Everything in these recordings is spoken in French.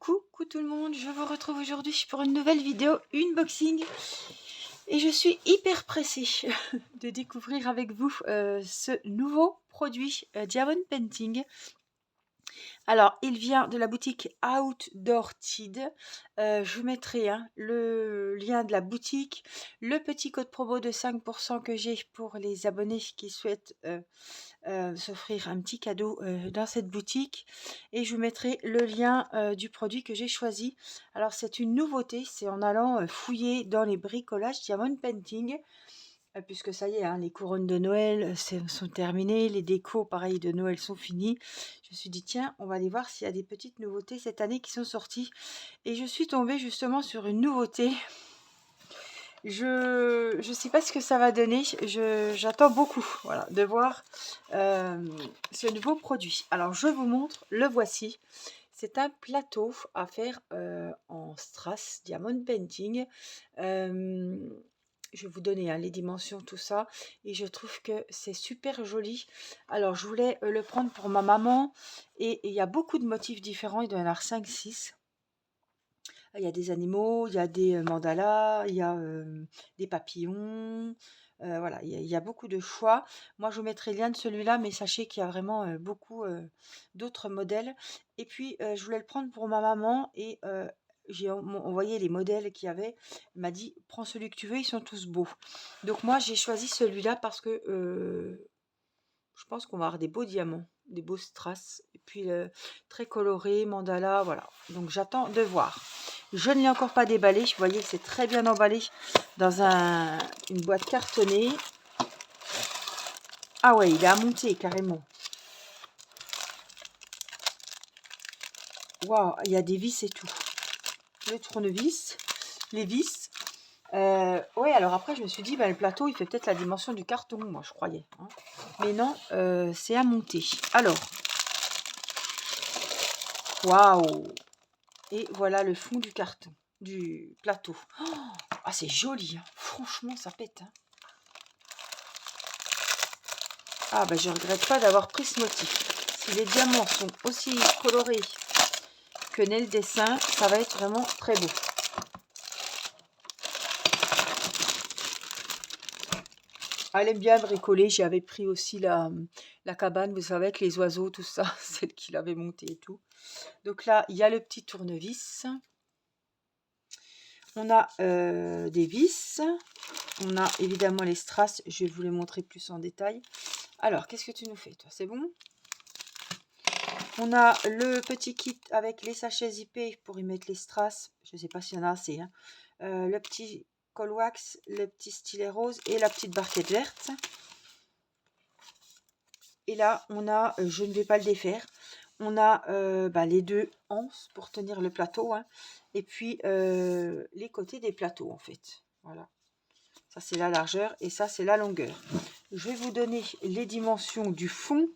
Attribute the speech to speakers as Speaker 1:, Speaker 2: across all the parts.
Speaker 1: Coucou tout le monde, je vous retrouve aujourd'hui pour une nouvelle vidéo unboxing et je suis hyper pressée de découvrir avec vous ce nouveau produit Diamond Painting. Alors, il vient de la boutique Outdoor Tid. Je vous mettrai le lien de la boutique, le petit code promo de 5% que j'ai pour les abonnés qui souhaitent s'offrir un petit cadeau dans cette boutique, et je vous mettrai le lien du produit que j'ai choisi. Alors, c'est une nouveauté, c'est en allant fouiller dans les bricolages Diamond Painting. Puisque ça y est, les couronnes de Noël sont terminées, les décos pareil de Noël sont finis. Je me suis dit tiens, on va aller voir s'il y a des petites nouveautés cette année qui sont sorties. Et je suis tombée justement sur une nouveauté. Je sais pas ce que ça va donner. J'attends beaucoup, voilà, de voir ce nouveau produit. Alors je vous montre, le voici. C'est un plateau à faire en strass Diamond Painting. Je vais vous donner les dimensions, tout ça. Et je trouve que c'est super joli. Alors, je voulais le prendre pour ma maman. Et il y a beaucoup de motifs différents. Il doit y en avoir 5-6. Il y a des animaux, il y a des mandalas, il y a des papillons. Voilà, il y a beaucoup de choix. Moi, je vous mettrai le lien de celui-là, mais sachez qu'il y a vraiment beaucoup d'autres modèles. Et puis, je voulais le prendre pour ma maman et j'ai envoyé les modèles qu'il y avait. Elle m'a dit, prends celui que tu veux, ils sont tous beaux. Donc moi, j'ai choisi celui-là parce que je pense qu'on va avoir des beaux diamants, des beaux strass. Et puis, très coloré, mandala, voilà. Donc, j'attends de voir. Je ne l'ai encore pas déballé. Vous voyez, c'est très bien emballé dans une boîte cartonnée. Ah ouais, il est à monter carrément. Waouh, il y a des vis et tout. Le tournevis, les vis. Ouais, alors après, je me suis dit, le plateau, il fait peut-être la dimension du carton, moi, je croyais. Mais non, c'est à monter. Alors, waouh! Et voilà le fond du carton, du plateau. Oh, ah, c'est joli, franchement, ça pète. Ah, je regrette pas d'avoir pris ce motif. Si les diamants sont aussi colorés que n'est le dessin, ça va être vraiment très beau. Elle aime bien bricoler. J'avais pris aussi la cabane, vous savez, avec les oiseaux, tout ça, celle qu'il avait montée et tout. Donc là, il y a le petit tournevis. On a des vis. On a évidemment les strass. Je vais vous les montrer plus en détail. Alors, qu'est-ce que tu nous fais, toi? C'est bon? On a le petit kit avec les sachets zippés pour y mettre les strass. Je ne sais pas s'il y en a assez. Le petit col wax, le petit stylet rose et la petite barquette verte. Et là, on a, je ne vais pas le défaire, on a les deux anses pour tenir le plateau. Et puis, les côtés des plateaux, en fait. Voilà. Ça, c'est la largeur et ça, c'est la longueur. Je vais vous donner les dimensions du fond.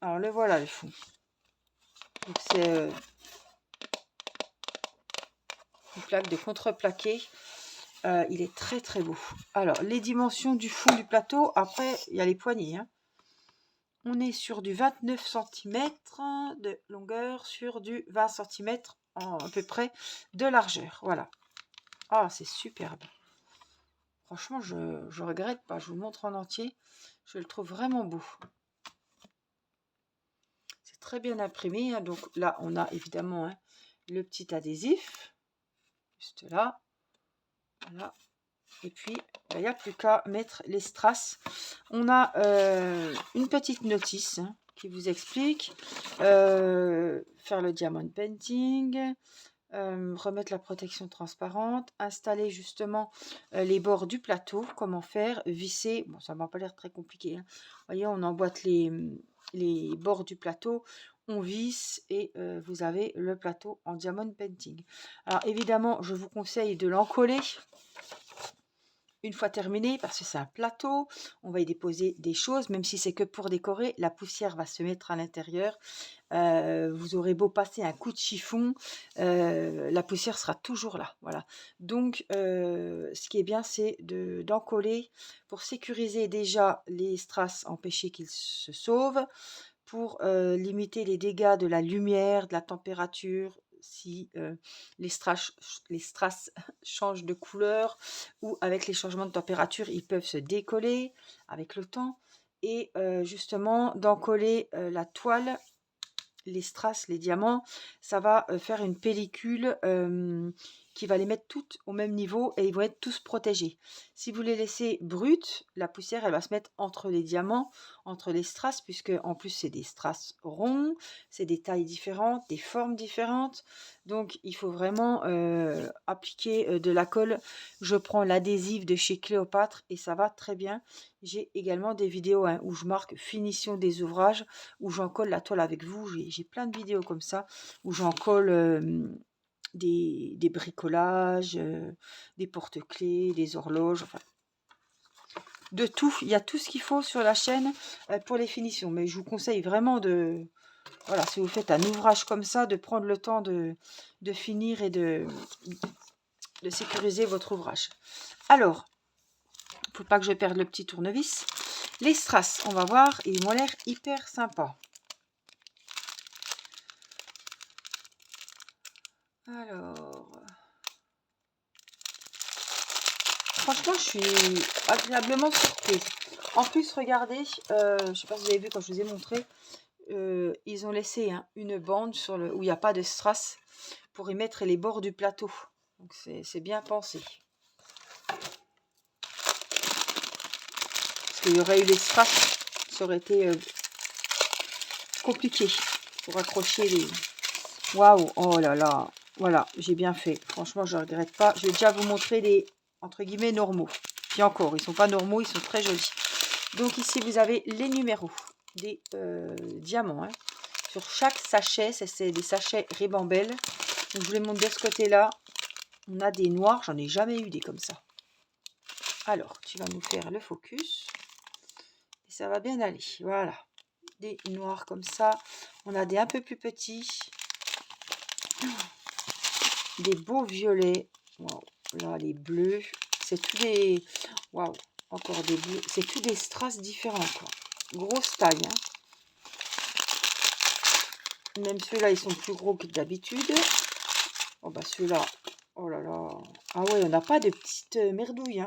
Speaker 1: Alors, le voilà, le fond. Donc, c'est une plaque de contreplaqué. Il est très, très beau. Alors, les dimensions du fond du plateau. Après, il y a les poignées. On est sur du 29 cm de longueur sur du 20 cm à peu près de largeur. Voilà. Ah, c'est superbe. Franchement, je regrette pas. Je vous montre en entier. Je le trouve vraiment beau. C'est très bien imprimé. Donc là, on a évidemment le petit adhésif. Juste là. Voilà. Et puis, il n'y a plus qu'à mettre les strass. On a une petite notice qui vous explique faire le diamond painting, remettre la protection transparente, installer justement les bords du plateau, comment faire, visser. Bon, ça m'a pas l'air très compliqué. Vous voyez, on emboîte les bords du plateau, on visse et vous avez le plateau en diamond painting. Alors évidemment, je vous conseille de l'encoller une fois terminé, parce que c'est un plateau, on va y déposer des choses, même si c'est que pour décorer, la poussière va se mettre à l'intérieur. Vous aurez beau passer un coup de chiffon, la poussière sera toujours là. Voilà. Donc, ce qui est bien, c'est d'encoller pour sécuriser déjà les strass, empêcher qu'ils se sauvent, pour limiter les dégâts de la lumière, de la température, si les strass changent de couleur ou avec les changements de température, ils peuvent se décoller avec le temps. Et justement, d'encoller la toile, les strass, les diamants, ça va faire une pellicule qui va les mettre toutes au même niveau et ils vont être tous protégés. Si vous les laissez brutes, la poussière elle va se mettre entre les diamants, entre les strass, puisque en plus c'est des strass ronds, c'est des tailles différentes, des formes différentes. Donc il faut vraiment appliquer de la colle. Je prends l'adhésif de chez Cléopâtre et ça va très bien. J'ai également des vidéos où je marque finition des ouvrages, où j'en colle la toile avec vous. J'ai plein de vidéos comme ça, où j'en colle des bricolages, des porte-clés, des horloges, enfin, de tout. Il y a tout ce qu'il faut sur la chaîne pour les finitions. Mais je vous conseille vraiment de... Voilà, si vous faites un ouvrage comme ça, de prendre le temps de finir et de sécuriser votre ouvrage. Alors, il ne faut pas que je perde le petit tournevis. Les strass, on va voir, ils m'ont l'air hyper sympas. Alors, franchement, je suis agréablement surprise. En plus, regardez, je ne sais pas si vous avez vu quand je vous ai montré, ils ont laissé une bande sur où il n'y a pas de strass pour y mettre les bords du plateau. Donc, c'est bien pensé. Parce qu'il y aurait eu les strass, ça aurait été compliqué pour accrocher les... Waouh, oh là là, voilà, j'ai bien fait. Franchement, je ne regrette pas. Je vais déjà vous montrer les, entre guillemets, normaux. Puis encore, ils ne sont pas normaux, ils sont très jolis. Donc ici, vous avez les numéros des diamants. Sur chaque sachet, c'est des sachets ribambelles. Donc je vous les montre de ce côté-là. On a des noirs, j'en ai jamais eu des comme ça. Alors, tu vas nous faire le focus. Et ça va bien aller, voilà. Des noirs comme ça. On a des un peu plus petits. Des beaux violets. Wow. Là, les bleus. C'est tous des... Waouh, encore des bleus. C'est tous des strass différents, quoi. Grosse taille, Même ceux-là, ils sont plus gros que d'habitude. Oh, bah ceux-là, oh là là. Ah ouais, on n'a pas de petites merdouilles,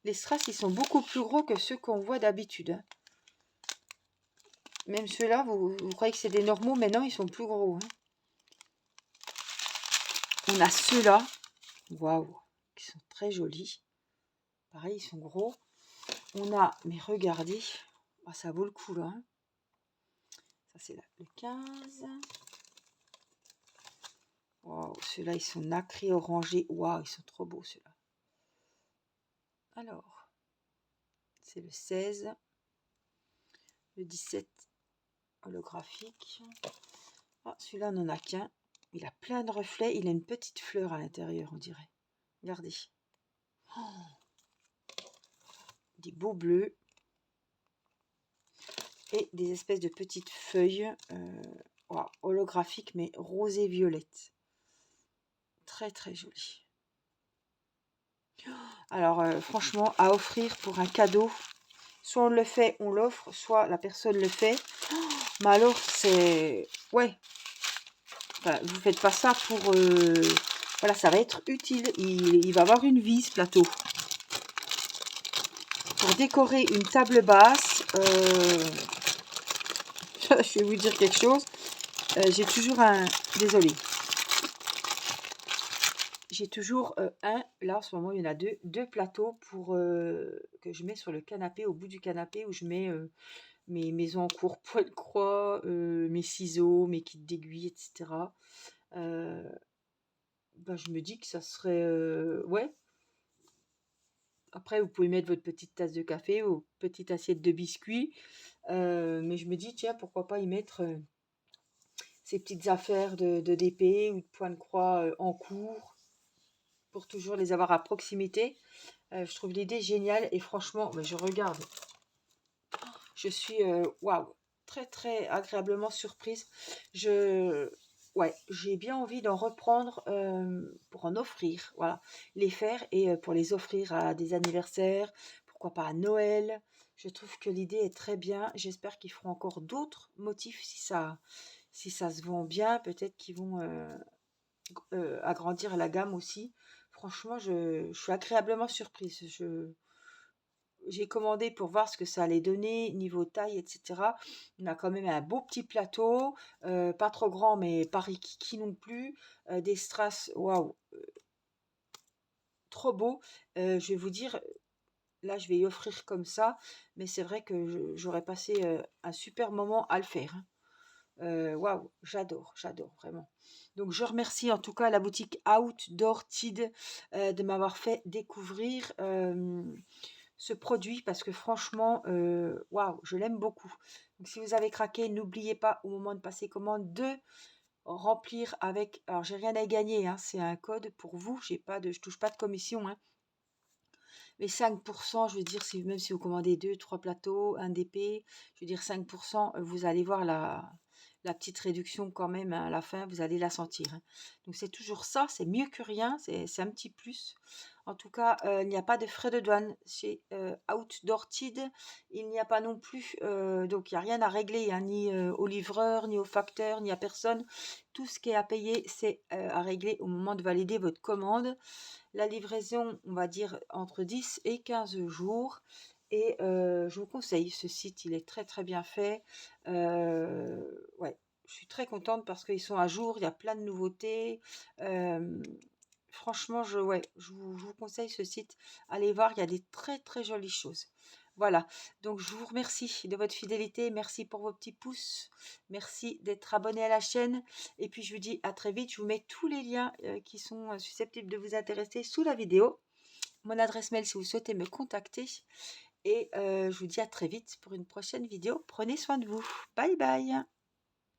Speaker 1: Les strass, ils sont beaucoup plus gros que ceux qu'on voit d'habitude. Même ceux-là, vous croyez que c'est des normaux, mais non, ils sont plus gros. On a ceux-là, waouh, qui sont très jolis. Pareil, ils sont gros. On a, mais regardez, ça vaut le coup là. Ça c'est le 15. Waouh, ceux-là ils sont nacrés orangés. Waouh, ils sont trop beaux ceux-là. Alors, c'est le 16. Le 17 holographique. Ah, celui-là n'en a qu'un. Il a plein de reflets. Il a une petite fleur à l'intérieur, on dirait. Regardez. Oh, des beaux bleus. Et des espèces de petites feuilles holographiques, mais rosé et violette. Très très joli. Alors franchement, à offrir pour un cadeau, soit on le fait, on l'offre, soit la personne le fait. Mais alors c'est... Ouais. Enfin, vous faites pas ça pour... Voilà, ça va être utile. Il va avoir une vie ce plateau. Pour décorer une table basse, je vais vous dire quelque chose. J'ai toujours un... Désolée. J'ai toujours là en ce moment il y en a deux plateaux pour que je mets sur le canapé, au bout du canapé où je mets mes encours poêle-croix, mes ciseaux, mes kits d'aiguilles, etc. Je me dis que ça serait... ouais. Après, vous pouvez mettre votre petite tasse de café ou petite assiette de biscuits. Mais je me dis, tiens, pourquoi pas y mettre ces petites affaires de DP ou de point de croix en cours, pour toujours les avoir à proximité. Je trouve l'idée géniale et franchement, je regarde. Je suis waouh, très très agréablement surprise. Ouais, j'ai bien envie d'en reprendre pour en offrir. Voilà, les faire et pour les offrir à des anniversaires, pourquoi pas à Noël. Je trouve que l'idée est très bien. J'espère qu'ils feront encore d'autres motifs si ça se vend bien. Peut-être qu'ils vont agrandir la gamme aussi. Franchement, je suis agréablement surprise. J'ai commandé pour voir ce que ça allait donner niveau taille, etc. On a quand même un beau petit plateau, pas trop grand, mais pas rikiki non plus. Des strass, waouh, trop beau. Je vais vous dire, là, je vais y offrir comme ça, mais c'est vrai que j'aurais passé un super moment à le faire, hein. Waouh, j'adore vraiment. Donc je remercie en tout cas la boutique Outdoor Tid de m'avoir fait découvrir ce produit parce que franchement, waouh, je l'aime beaucoup. Donc si vous avez craqué, n'oubliez pas au moment de passer commande de remplir avec, alors j'ai rien à gagner, hein, c'est un code pour vous, je touche pas de commission, hein, mais 5%, je veux dire, même si vous commandez 2, 3 plateaux, un DP, je veux dire 5%, vous allez voir la petite réduction quand même, hein, à la fin, vous allez la sentir, hein. Donc c'est toujours ça, c'est mieux que rien, c'est un petit plus. En tout cas, il n'y a pas de frais de douane chez Outdoor Tid. Il n'y a pas non plus, donc il n'y a rien à régler, hein, ni au livreur, ni au facteur, ni à personne. Tout ce qui est à payer, c'est à régler au moment de valider votre commande. La livraison, on va dire entre 10 et 15 jours. Et je vous conseille ce site, il est très très bien fait. Ouais, je suis très contente parce qu'ils sont à jour, il y a plein de nouveautés. Franchement, je vous conseille ce site. Allez voir, il y a des très très jolies choses. Voilà, donc je vous remercie de votre fidélité, merci pour vos petits pouces, merci d'être abonné à la chaîne, et puis je vous dis à très vite. Je vous mets tous les liens qui sont susceptibles de vous intéresser sous la vidéo, mon adresse mail si vous souhaitez me contacter, et je vous dis à très vite pour une prochaine vidéo. Prenez soin de vous, bye bye.